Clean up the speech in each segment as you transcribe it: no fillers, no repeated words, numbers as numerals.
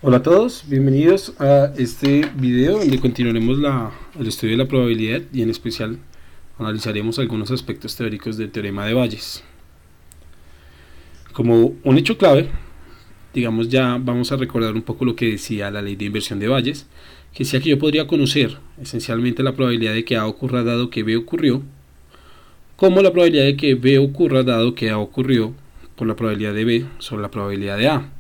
Hola a todos, bienvenidos a este video donde continuaremos el estudio de la probabilidad y en especial analizaremos algunos aspectos teóricos del teorema de Bayes. Como un hecho clave, digamos, ya vamos a recordar un poco lo que decía la ley de inversión de Bayes, que decía que yo podría conocer esencialmente la probabilidad de que A ocurra dado que B ocurrió, como la probabilidad de que B ocurra dado que A ocurrió por la probabilidad de B sobre la probabilidad de A.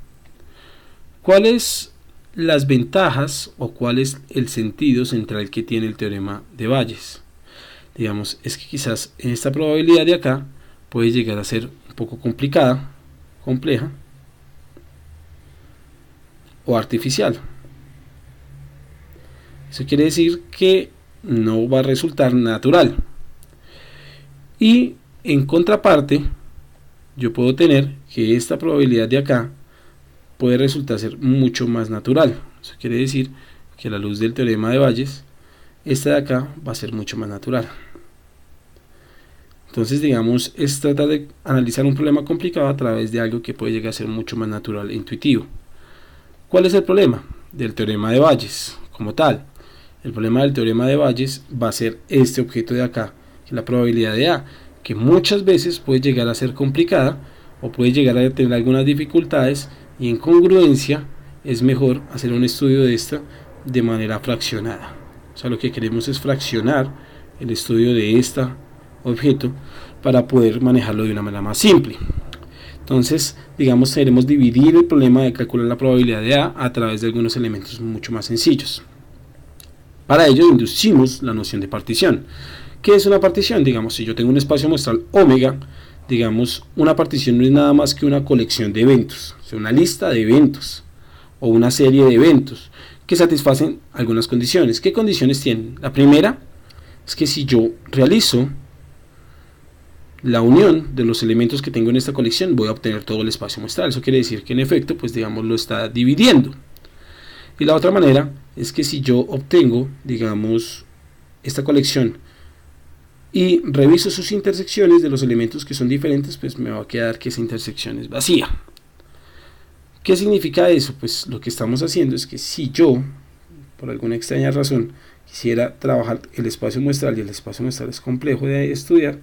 ¿Cuáles las ventajas o cuál es el sentido central que tiene el teorema de Bayes? Digamos, es que quizás esta probabilidad de acá puede llegar a ser un poco complicada, compleja o artificial. Eso quiere decir que no va a resultar natural. Y en contraparte, yo puedo tener que esta probabilidad de acá puede resultar ser mucho más natural. Eso quiere decir que a la luz del teorema de Bayes, esta de acá va a ser mucho más natural. Entonces, digamos, es tratar de analizar un problema complicado a través de algo que puede llegar a ser mucho más natural e intuitivo. ¿Cuál es el problema del teorema de Bayes como tal? El problema del teorema de Bayes va a ser este objeto de acá, que es la probabilidad de A, que muchas veces puede llegar a ser complicada o puede llegar a tener algunas dificultades, y en congruencia es mejor hacer un estudio de esta de manera fraccionada. O sea, lo que queremos es fraccionar el estudio de este objeto para poder manejarlo de una manera más simple. Entonces, digamos, queremos dividir el problema de calcular la probabilidad de A a través de algunos elementos mucho más sencillos. Para ello inducimos la noción de partición. ¿Qué es una partición? Digamos, si yo tengo un espacio muestral omega, digamos, una partición no es nada más que una colección de eventos, o sea, una lista de eventos o una serie de eventos que satisfacen algunas condiciones. ¿Qué condiciones tienen? La primera es que si yo realizo la unión de los elementos que tengo en esta colección, voy a obtener todo el espacio muestral. Eso quiere decir que en efecto, pues digamos, lo está dividiendo. Y la otra manera es que si yo obtengo, digamos, esta colección y reviso sus intersecciones de los elementos que son diferentes, pues me va a quedar que esa intersección es vacía. ¿Qué significa eso? Pues lo que estamos haciendo es que si yo, por alguna extraña razón, quisiera trabajar el espacio muestral y el espacio muestral es complejo de estudiar,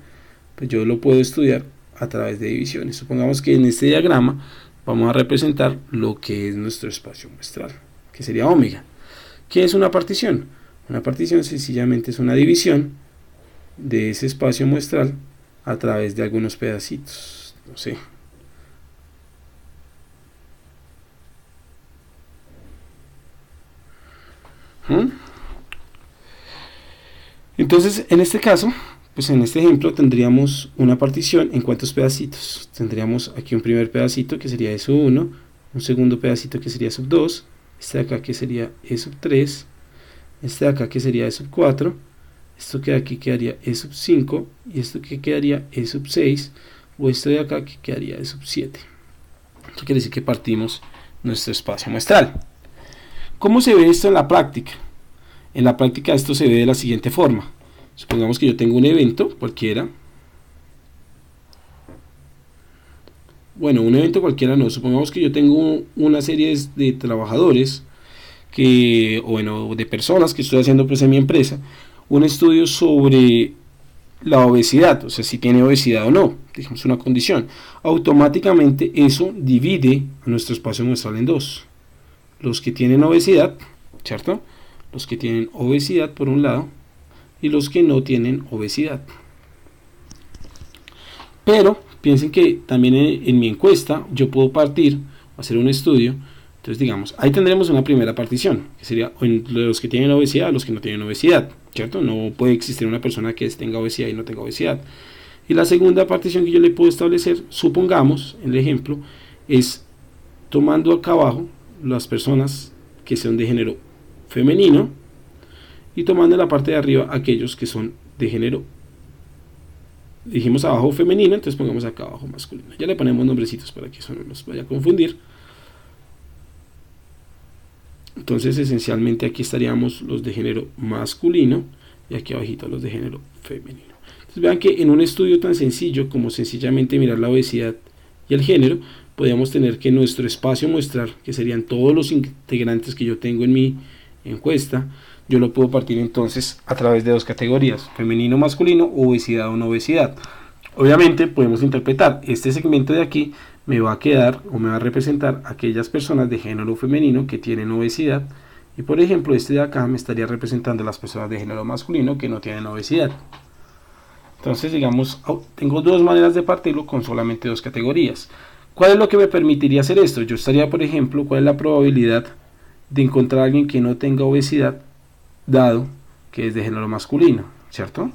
pues yo lo puedo estudiar a través de divisiones. Supongamos que en este diagrama vamos a representar lo que es nuestro espacio muestral, que sería omega. ¿Qué es una partición? Una partición sencillamente es una división de ese espacio muestral a través de algunos pedacitos, no sé. Entonces, en este caso, pues en este ejemplo tendríamos una partición en cuántos pedacitos. Tendríamos aquí un primer pedacito que sería E sub 1, un segundo pedacito que sería E sub 2, este de acá que sería E sub 3, este de acá que sería E sub 4, esto que de aquí quedaría E sub 5, y esto que quedaría E sub 6, o esto de acá que quedaría E sub 7. Esto quiere decir que partimos nuestro espacio muestral. ¿Cómo se ve esto en la práctica? En la práctica esto se ve de la siguiente forma. Supongamos que yo tengo un evento cualquiera. Bueno, un evento cualquiera no. Supongamos que yo tengo una serie de trabajadores o de personas que estoy haciendo pues en mi empresa un estudio sobre la obesidad, o sea, si tiene obesidad o no, digamos una condición. Automáticamente eso divide a nuestro espacio muestral en dos. Los que tienen obesidad, ¿cierto? Los que tienen obesidad por un lado y los que no tienen obesidad. Pero piensen que también en mi encuesta yo puedo hacer un estudio. Entonces digamos, ahí tendremos una primera partición, que sería los que tienen obesidad a los que no tienen obesidad, ¿cierto? No puede existir una persona que tenga obesidad y no tenga obesidad. Y la segunda partición que yo le puedo establecer, supongamos, en el ejemplo, es tomando acá abajo las personas que son de género femenino y tomando en la parte de arriba aquellos que son de género, dijimos abajo femenino, entonces pongamos acá abajo masculino. Ya le ponemos nombrecitos para que eso no nos vaya a confundir. Entonces esencialmente aquí estaríamos los de género masculino y aquí abajito los de género femenino. Entonces vean que en un estudio tan sencillo como sencillamente mirar la obesidad y el género, podríamos tener que nuestro espacio muestral, que serían todos los integrantes que yo tengo en mi encuesta, yo lo puedo partir entonces a través de dos categorías, femenino, masculino, obesidad o no obesidad. Obviamente podemos interpretar, este segmento de aquí me va a quedar o me va a representar aquellas personas de género femenino que tienen obesidad, y por ejemplo este de acá me estaría representando a las personas de género masculino que no tienen obesidad. Entonces digamos, tengo dos maneras de partirlo con solamente dos categorías. ¿Cuál es lo que me permitiría hacer esto? Yo estaría, por ejemplo, ¿cuál es la probabilidad de encontrar a alguien que no tenga obesidad dado que es de género masculino, ¿cierto?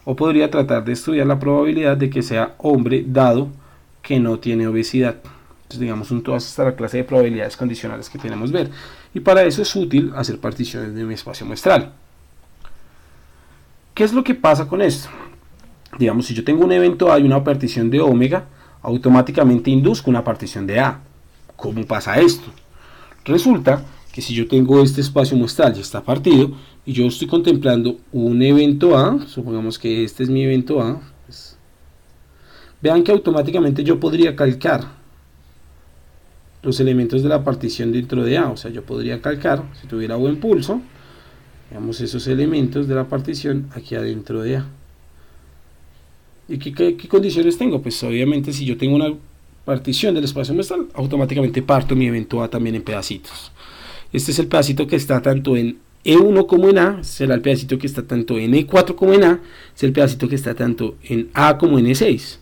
O podría tratar de estudiar la probabilidad de que sea hombre dado que no tiene obesidad. Entonces digamos, todas esta la clase de probabilidades condicionales que tenemos ver. Y para eso es útil hacer particiones de mi espacio muestral. ¿Qué es lo que pasa con esto? Digamos, si yo tengo un evento A y una partición de omega, automáticamente induzco una partición de A. ¿Cómo pasa esto? Resulta que si yo tengo este espacio muestral y está partido, y yo estoy contemplando un evento A, supongamos que este es mi evento A, pues, vean que automáticamente yo podría calcar los elementos de la partición dentro de A, o sea, yo podría calcar, si tuviera buen pulso, veamos esos elementos de la partición aquí adentro de A. ¿Y qué condiciones tengo? Pues obviamente si yo tengo una partición del espacio muestral, automáticamente parto mi evento A también en pedacitos. Este es el pedacito que está tanto en E1 como en A, será el pedacito que está tanto en E4 como en A, es el pedacito que está tanto en A como en E6.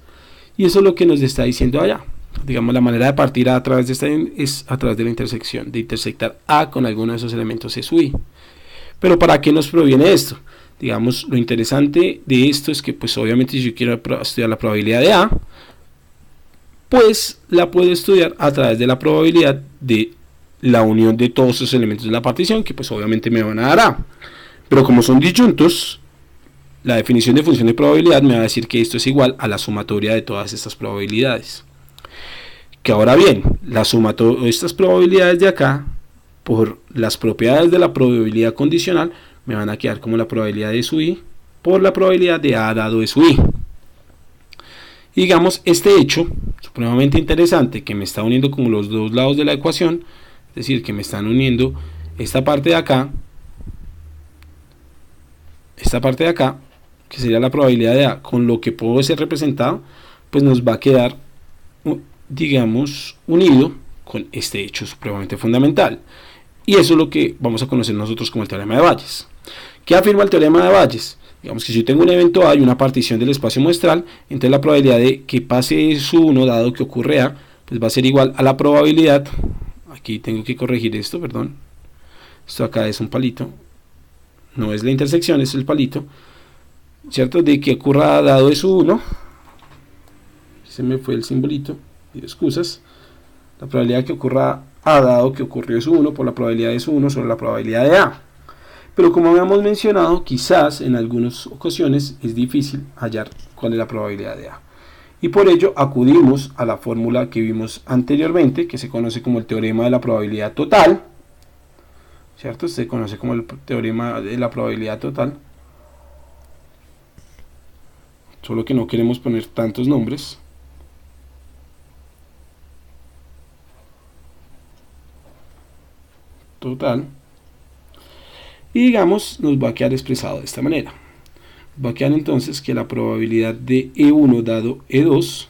Y eso es lo que nos está diciendo allá. Digamos, la manera de partir a través de esta es a través de la intersección, de intersectar A con alguno de esos elementos S u I. Pero ¿para qué nos proviene esto? Digamos, lo interesante de esto es que pues obviamente si yo quiero estudiar la probabilidad de A, pues la puedo estudiar a través de la probabilidad de la unión de todos esos elementos de la partición, que pues obviamente me van a dar A. Pero como son disyuntos, la definición de función de probabilidad me va a decir que esto es igual a la sumatoria de todas estas probabilidades. Que ahora bien, la sumatoria de estas probabilidades de acá, por las propiedades de la probabilidad condicional, me van a quedar como la probabilidad de su I por la probabilidad de A dado de su I. Y digamos, este hecho supremamente interesante que me está uniendo como los dos lados de la ecuación, es decir, que me están uniendo esta parte de acá, que sería la probabilidad de A, con lo que puedo ser representado, pues nos va a quedar, digamos, unido con este hecho supremamente fundamental. Y eso es lo que vamos a conocer nosotros como el teorema de Bayes. ¿Qué afirma el teorema de Bayes? Digamos que si yo tengo un evento A y una partición del espacio muestral, entonces la probabilidad de que pase su 1 dado que ocurre A, pues va a ser igual a la probabilidad, aquí tengo que corregir esto, perdón, esto acá es un palito, no es la intersección, es el palito, ¿cierto? De que ocurra A dado de su 1, se me fue el simbolito, pido excusas, la probabilidad de que ocurra A dado que ocurrió su 1 por la probabilidad de su 1 sobre la probabilidad de A. Pero como habíamos mencionado, quizás en algunas ocasiones es difícil hallar cuál es la probabilidad de A. Y por ello acudimos a la fórmula que vimos anteriormente, que se conoce como el teorema de la probabilidad total, ¿cierto? Se conoce como el teorema de la probabilidad total. Solo que no queremos poner tantos nombres. Total. Y digamos, nos va a quedar expresado de esta manera. Va a quedar entonces que la probabilidad de E1 dado E2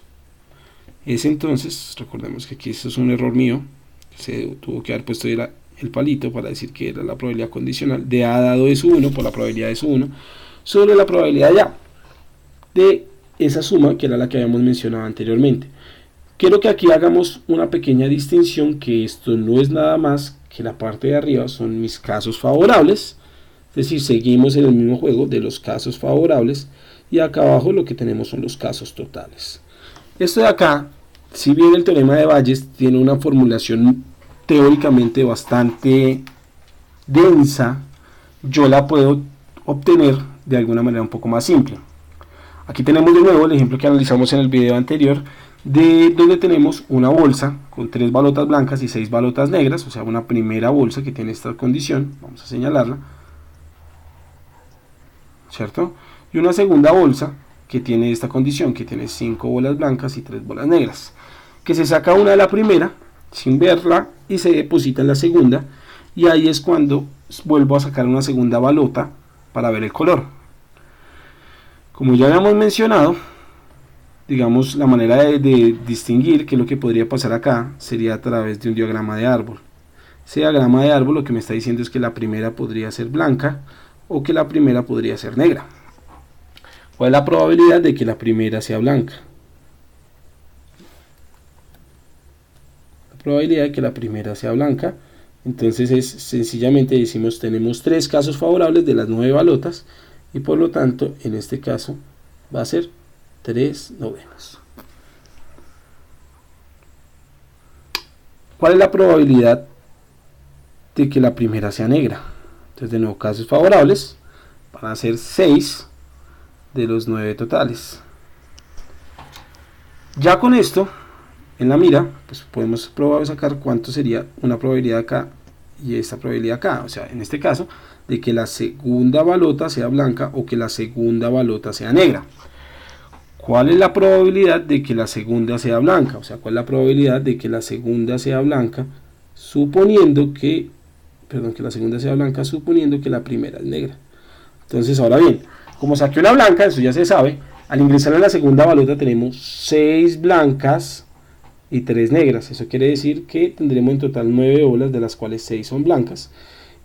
es entonces, recordemos que aquí esto es un error mío, se tuvo que haber puesto el palito para decir que era la probabilidad condicional de A dado de su 1 por la probabilidad de su 1 sobre la probabilidad de A de esa suma que era la que habíamos mencionado anteriormente. Quiero que aquí hagamos una pequeña distinción, que esto no es nada más que la parte de arriba son mis casos favorables, es decir, seguimos en el mismo juego de los casos favorables, y acá abajo lo que tenemos son los casos totales. Esto de acá, si bien el teorema de Bayes tiene una formulación teóricamente bastante densa, yo la puedo obtener de alguna manera un poco más simple. Aquí tenemos de nuevo el ejemplo que analizamos en el video anterior, de donde tenemos una bolsa con 3 balotas blancas y 6 balotas negras, o sea, una primera bolsa que tiene esta condición, vamos a señalarla, ¿cierto? Y una segunda bolsa que tiene esta condición, que tiene 5 bolas blancas y 3 bolas negras. que se saca una de la primera sin verla y se deposita en la segunda, y ahí es cuando vuelvo a sacar una segunda balota para ver el color. Como ya habíamos mencionado, digamos, la manera de distinguir qué es lo que podría pasar acá sería a través de un diagrama de árbol. Ese diagrama de árbol lo que me está diciendo es que la primera podría ser blanca o que la primera podría ser negra. ¿Cuál es la probabilidad de que la primera sea blanca? La probabilidad de que la primera sea blanca, entonces es sencillamente decimos tenemos 3 casos favorables de las 9 balotas y por lo tanto en este caso va a ser 3/9. ¿Cuál es la probabilidad de que la primera sea negra? Entonces de nuevo casos favorables van a ser 6 de los 9 totales. Ya con esto en la mira pues podemos probar sacar cuánto sería una probabilidad acá y esta probabilidad acá, o sea en este caso de que la segunda balota sea blanca o que la segunda balota sea negra. ¿Cuál es la probabilidad de que la segunda sea blanca? O sea, ¿cuál es la probabilidad de que la segunda sea blanca suponiendo que la segunda sea blanca suponiendo que la primera es negra? Entonces, ahora bien, como saqué una blanca, eso ya se sabe, al ingresar a la segunda balota tenemos 6 blancas y 3 negras. Eso quiere decir que tendremos en total 9 bolas, de las cuales 6 son blancas.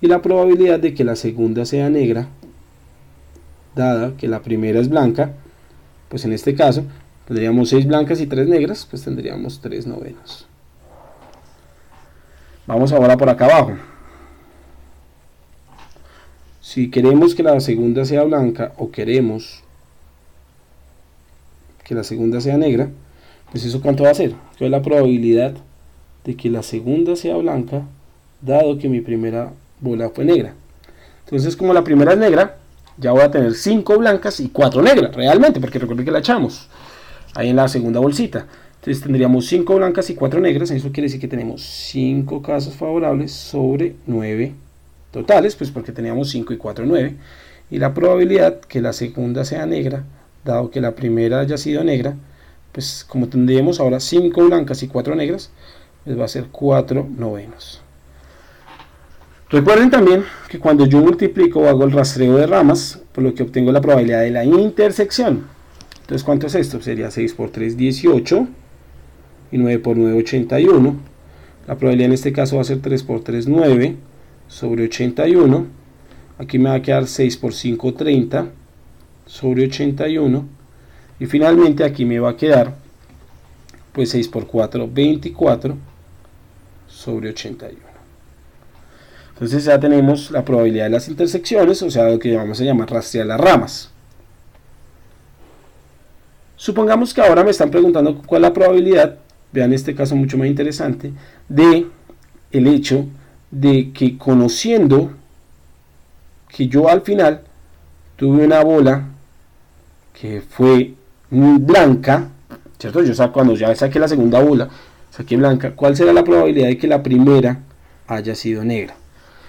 Y la probabilidad de que la segunda sea negra, dada que la primera es blanca, pues en este caso tendríamos 6 blancas y 3 negras, pues tendríamos 3/9. Vamos ahora por acá abajo. Si queremos que la segunda sea blanca o queremos que la segunda sea negra, pues eso cuánto va a ser. ¿Cuál es la probabilidad de que la segunda sea blanca, dado que mi primera bola fue negra? Entonces, como la primera es negra, ya voy a tener 5 blancas y 4 negras, realmente, porque recuerden que la echamos ahí en la segunda bolsita. Entonces tendríamos 5 blancas y 4 negras, eso quiere decir que tenemos 5 casos favorables sobre 9 totales, pues porque teníamos 5 y 4, 9. Y la probabilidad que la segunda sea negra, dado que la primera haya sido negra, pues como tendríamos ahora 5 blancas y 4 negras, pues va a ser 4/9. Recuerden también que cuando yo multiplico o hago el rastreo de ramas, por lo que obtengo la probabilidad de la intersección. Entonces, ¿cuánto es esto? Sería 6 por 3, 18, y 9 por 9, 81. La probabilidad en este caso va a ser 3 por 3, 9, sobre 81. Aquí me va a quedar 6 por 5, 30, sobre 81. Y finalmente aquí me va a quedar, pues 6 por 4, 24, sobre 81. Entonces ya tenemos la probabilidad de las intersecciones, o sea, lo que vamos a llamar rastrear las ramas. Supongamos que ahora me están preguntando cuál es la probabilidad, vean este caso mucho más interesante, de el hecho de que conociendo que yo al final tuve una bola que fue blanca, ¿cierto? Cuando ya saqué la segunda bola, saqué blanca, ¿cuál será la probabilidad de que la primera haya sido negra?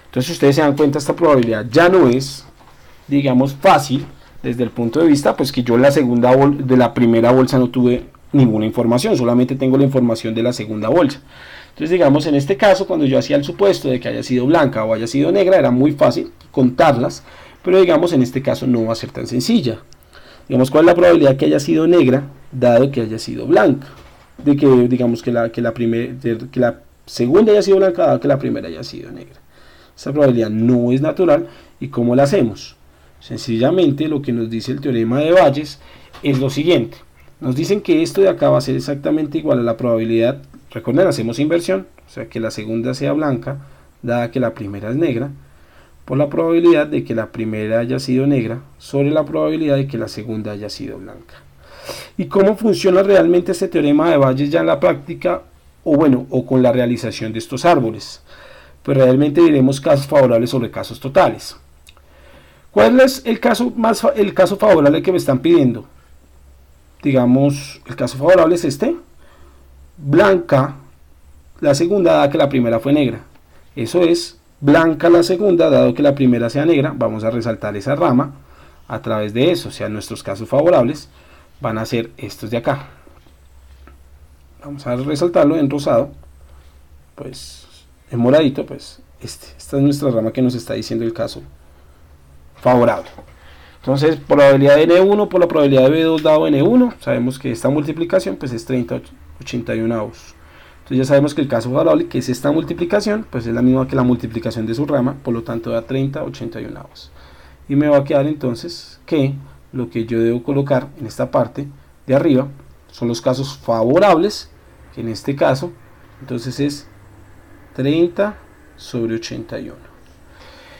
Entonces ustedes se dan cuenta, esta probabilidad ya no es, digamos, fácil desde el punto de vista, pues que yo en la segunda de la primera bolsa no tuve ninguna información, solamente tengo la información de la segunda bolsa. Entonces digamos, en este caso, cuando yo hacía el supuesto de que haya sido blanca o haya sido negra, era muy fácil contarlas, pero digamos, en este caso no va a ser tan sencilla. Digamos, ¿cuál es la probabilidad que haya sido negra, dado que haya sido blanca? De que, digamos, que la segunda haya sido blanca, dado que la primera haya sido negra. Esta probabilidad no es natural. ¿Y cómo la hacemos? Sencillamente lo que nos dice el teorema de Bayes es lo siguiente. Nos dicen que esto de acá va a ser exactamente igual a la probabilidad, recuerden, hacemos inversión, o sea que la segunda sea blanca, dada que la primera es negra, por la probabilidad de que la primera haya sido negra, sobre la probabilidad de que la segunda haya sido blanca. ¿Y cómo funciona realmente este teorema de Bayes ya en la práctica, o con la realización de estos árboles? Pues realmente diremos casos favorables sobre casos totales. ¿Cuál es el caso favorable que me están pidiendo? Digamos, el caso favorable es este. Blanca la segunda, dada que la primera fue negra. Eso es, blanca la segunda, dado que la primera sea negra. Vamos a resaltar esa rama a través de eso. O sea, nuestros casos favorables van a ser estos de acá. vamos a resaltarlo en rosado, pues en moradito, pues esta es nuestra rama que nos está diciendo el caso favorable. Entonces, probabilidad de N1 por la probabilidad de B2 dado N1, sabemos que esta multiplicación pues es 30/81. Entonces ya sabemos que el caso favorable, que es esta multiplicación, pues es la misma que la multiplicación de su rama, por lo tanto da 30/81. Y me va a quedar entonces que lo que yo debo colocar en esta parte de arriba son los casos favorables, que en este caso entonces es 30/81.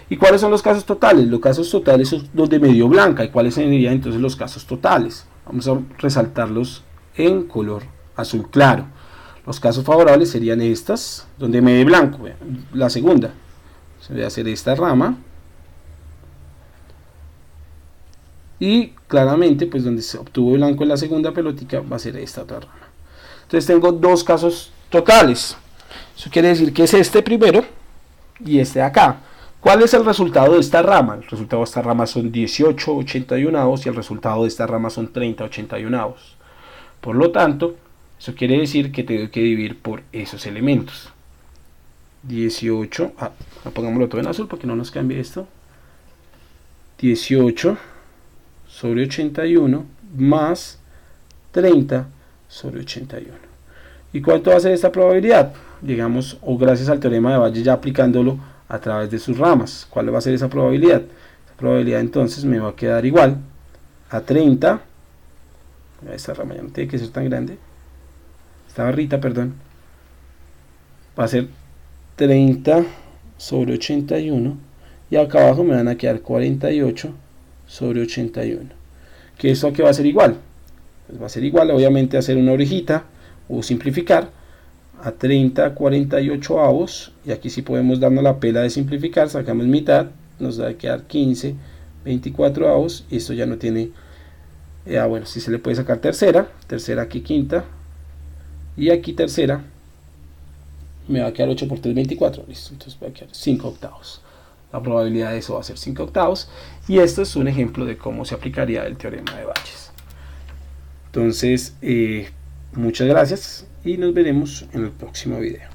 ¿Y cuáles son los casos totales? Los casos totales son los de medio blanca. ¿Y cuáles serían entonces los casos totales? Vamos a resaltarlos en color azul claro. Los casos favorables serían estas, donde me dé blanco. La segunda, se va a hacer esta rama. Y claramente, pues donde se obtuvo blanco en la segunda pelotica, va a ser esta otra rama. Entonces tengo dos casos totales. Eso quiere decir que es este primero y este de acá. ¿Cuál es el resultado de esta rama? El resultado de esta rama son 18/81 y el resultado de esta rama son 30/81. Por lo tanto, eso quiere decir que tengo que dividir por esos elementos. 18, pongámoslo todo en azul para que no nos cambie esto. 18/81 más 30/81. ¿Y cuánto va a ser esta probabilidad? Digamos, o gracias al teorema de Bayes ya aplicándolo a través de sus ramas. ¿Cuál va a ser esa probabilidad? Esa probabilidad entonces me va a quedar igual a 30. Esta rama ya no tiene que ser tan grande. Esta barrita, perdón. Va a ser 30/81. Y acá abajo me van a quedar 48/81. ¿Que eso a qué va a ser igual? Pues va a ser igual, obviamente, a hacer una orejita o simplificar a 30/48. Y aquí sí podemos darnos la pela de simplificar. Sacamos mitad, nos va a quedar 15/24. Y esto ya no tiene... bueno, si se le puede sacar tercera aquí quinta. Y aquí tercera. Me va a quedar 8 por 3, 24. Listo, entonces va a quedar 5/8. La probabilidad de eso va a ser 5/8. Y esto es un ejemplo de cómo se aplicaría el teorema de Bayes. Entonces, muchas gracias y nos veremos en el próximo video.